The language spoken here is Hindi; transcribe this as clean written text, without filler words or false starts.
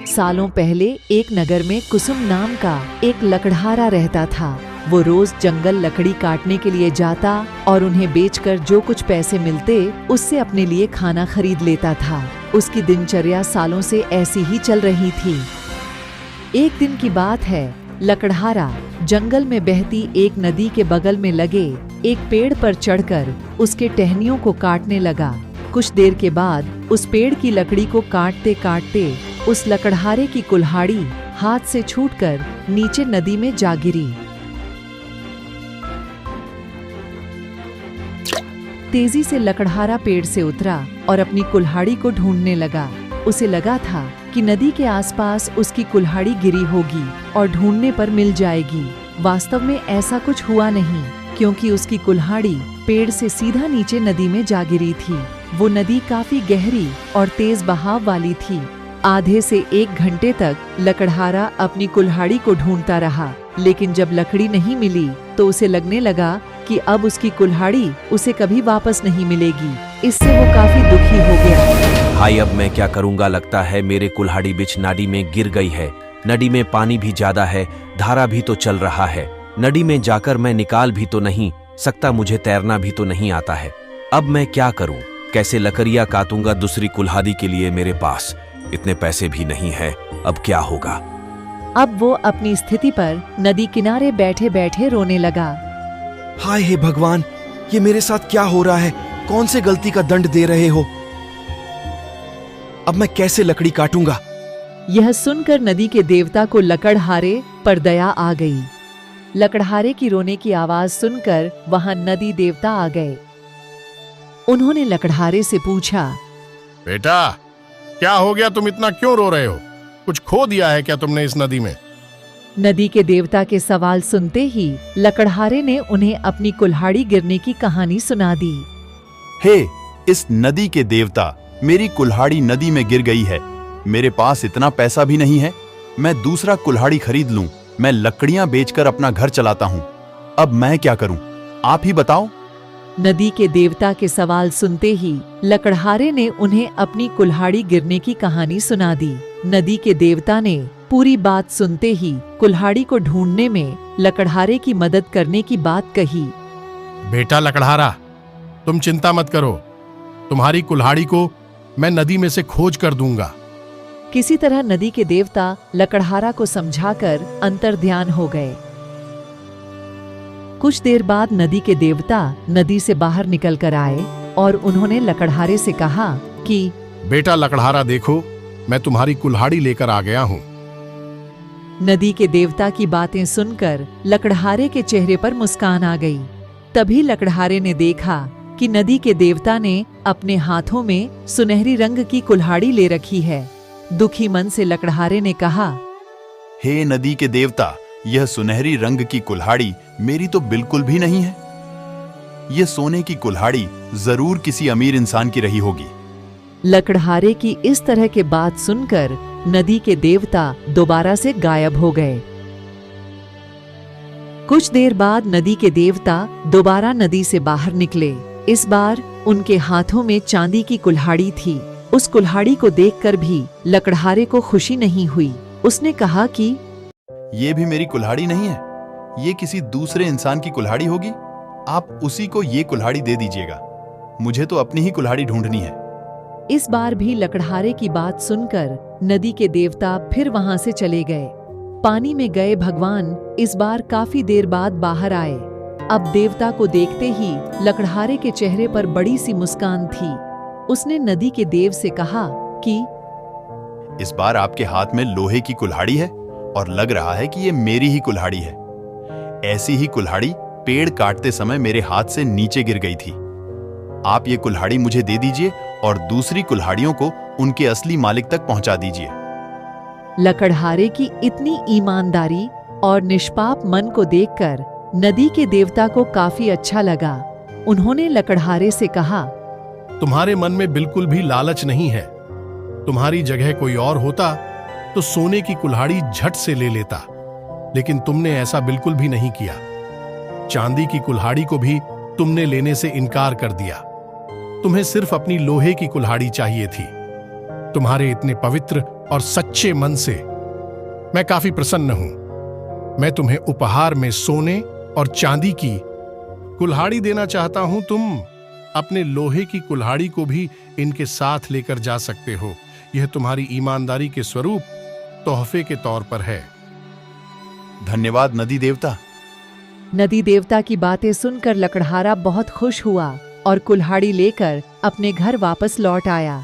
सालों पहले एक नगर में कुसुम नाम का एक लकड़हारा रहता था। वो रोज जंगल लकड़ी काटने के लिए जाता और उन्हें बेचकर जो कुछ पैसे मिलते उससे अपने लिए खाना खरीद लेता था। उसकी दिनचर्या सालों से ऐसी ही चल रही थी। एक दिन की बात है, लकड़हारा जंगल में बहती एक नदी के बगल में लगे एक पेड़ पर चढ़कर उसके टहनियों को काटने लगा। कुछ देर के बाद उस पेड़ की लकड़ी को काटते काटते उस लकड़हारे की कुल्हाड़ी हाथ से छूटकर नीचे नदी में जा गिरी। तेजी से लकड़हारा पेड़ से उतरा और अपनी कुल्हाड़ी को ढूंढने लगा। उसे लगा था कि नदी के आसपास उसकी कुल्हाड़ी गिरी होगी और ढूंढने पर मिल जाएगी। वास्तव में ऐसा कुछ हुआ नहीं, क्योंकि उसकी कुल्हाड़ी पेड़ से सीधा नीचे नदी में जा गिरी थी। वो नदी काफी गहरी और तेज बहाव वाली थी। आधे से 1 घंटे तक लकड़हारा अपनी कुल्हाड़ी को ढूंढता रहा, लेकिन जब लकड़ी नहीं मिली तो उसे लगने लगा कि अब उसकी कुल्हाड़ी उसे कभी वापस नहीं मिलेगी। इससे वो काफी दुखी हो गया। भाई, अब मैं क्या करूंगा? लगता है मेरे कुल्हाड़ी बीच नदी में गिर गई है। नदी में पानी भी ज्यादा है, धारा भी तो चल रहा है। नदी में जाकर मैं निकाल भी तो नहीं सकता, मुझे तैरना भी तो नहीं आता है। अब मैं क्या करूं? कैसे लकड़ियां काटूंगा दूसरी कुल्हाड़ी के लिए? मेरे पास इतने पैसे भी नहीं है। अब क्या होगा? अब वो अपनी स्थिति पर नदी किनारे बैठे बैठे रोने लगा। हाय हे भगवान, ये मेरे साथ क्या हो रहा है? कौन से गलती का दंड दे रहे हो? अब मैं कैसे लकड़ी काटूंगा? यह सुनकर नदी के देवता को लकड़हारे पर दया आ गई। लकड़हारे की रोने की आवाज सुनकर वहां नदी देवता आ गए। उन्होंने लकड़हारे से पूछा, बेटा, क्या हो गया? तुम इतना क्यों रो रहे हो? कुछ खो दिया है क्या तुमने इस नदी में? नदी के देवता के सवाल सुनते ही लकड़हारे ने उन्हें अपनी कुल्हाड़ी गिरने की कहानी सुना दी। हे इस नदी के देवता, मेरी कुल्हाड़ी नदी में गिर गई है। मेरे पास इतना पैसा भी नहीं है मैं दूसरा कुल्हाड़ी खरीद लूं। मैं लकड़ियां बेचकर अपना घर चलाता हूं। अब मैं क्या करूं? आप ही बताओ। नदी के देवता के सवाल सुनते ही लकड़हारे ने उन्हें अपनी कुल्हाड़ी गिरने की कहानी सुना दी। नदी के देवता ने पूरी बात सुनते ही कुल्हाड़ी को ढूंढने में लकड़हारे की मदद करने की बात कही। बेटा लकड़हारा, तुम चिंता मत करो। तुम्हारी कुल्हाड़ी को मैं नदी में से खोज कर दूंगा। किसी तरह नदी के देवता लकड़हारा को समझाकर अंतर्ध्यान हो गए। कुछ देर बाद नदी के देवता नदी से बाहर निकल कर आए और उन्होंने लकड़हारे से कहा कि बेटा लकड़हारा, देखो, मैं तुम्हारी कुल्हाड़ी लेकर आ गया हूँ। नदी के देवता की बातें सुनकर लकड़हारे के चेहरे पर मुस्कान आ गई। तभी लकड़हारे ने देखा कि नदी के देवता ने अपने हाथों में सुनहरी रंग की कुल्हाड़ी ले रखी है। दुखी मन से लकड़हारे ने कहा, हे नदी के देवता, यह सुनहरी रंग की कुल्हाड़ी मेरी तो बिल्कुल भी नहीं है। यह सोने की कुल्हाड़ी जरूर किसी अमीर इंसान की रही होगी। लकड़हारे की इस तरह के बात सुनकर नदी के देवता दोबारा से गायब हो गए। कुछ देर बाद नदी के देवता दोबारा नदी से बाहर निकले। इस बार उनके हाथों में चांदी की कुल्हाड़ी थी। उस कुल्हाड़ी को देखकर भी लकड़हारे को खुशी नहीं हुई। उसने कहा कि ये भी मेरी कुल्हाड़ी नहीं है, ये किसी दूसरे इंसान की कुल्हाड़ी होगी। आप उसी को ये कुल्हाड़ी दे दीजिएगा। मुझे तो अपनी ही कुल्हाड़ी ढूंढनी है। इस बार भी लकड़हारे की बात सुनकर नदी के देवता फिर वहां से चले गए। पानी में गए भगवान इस बार काफी देर बाद बाहर आए। अब देवता को देखते ही लकड़हारे के चेहरे पर बड़ी सी मुस्कान थी। उसने नदी के देव से कहा कि इस बार आपके हाथ में लोहे की कुल्हाड़ी है और लग रहा है कि ये मेरी ही कुल्हाड़ी है। ऐसी ही कुल्हाड़ी पेड़ काटते समय मेरे हाथ से नीचे गिर गई थी। आप ये कुल्हाड़ी मुझे दे दीजिए और दूसरी कुल्हाड़ियों को उनके असली मालिक तक पहुंचा दीजिए। लकड़हारे की इतनी ईमानदारी और निष्पाप मन को देखकर नदी के देवता को काफी अच्छा लगा। उन्होंने लकड़हारे से कहा, तुम्हारे मन में बिल्कुल भी लालच नहीं है। तुम्हारी जगह कोई और होता तो सोने की कुल्हाड़ी झट से ले लेता, लेकिन तुमने ऐसा बिल्कुल भी नहीं किया। चांदी की कुल्हाड़ी को भी तुमने लेने से इनकार कर दिया। तुम्हें सिर्फ अपनी लोहे की कुल्हाड़ी चाहिए थी। तुम्हारे इतने पवित्र और सच्चे मन से। मैं काफी प्रसन्न हूं। मैं तुम्हें उपहार में सोने और चांदी की कुल्हाड़ी देना चाहता हूं। तुम अपने लोहे की कुल्हाड़ी को भी इनके साथ लेकर जा सकते हो। यह तुम्हारी ईमानदारी के स्वरूप तोहफे के तौर पर है। धन्यवाद नदी देवता। नदी देवता की बातें सुनकर लकड़हारा बहुत खुश हुआ और कुल्हाड़ी लेकर अपने घर वापस लौट आया।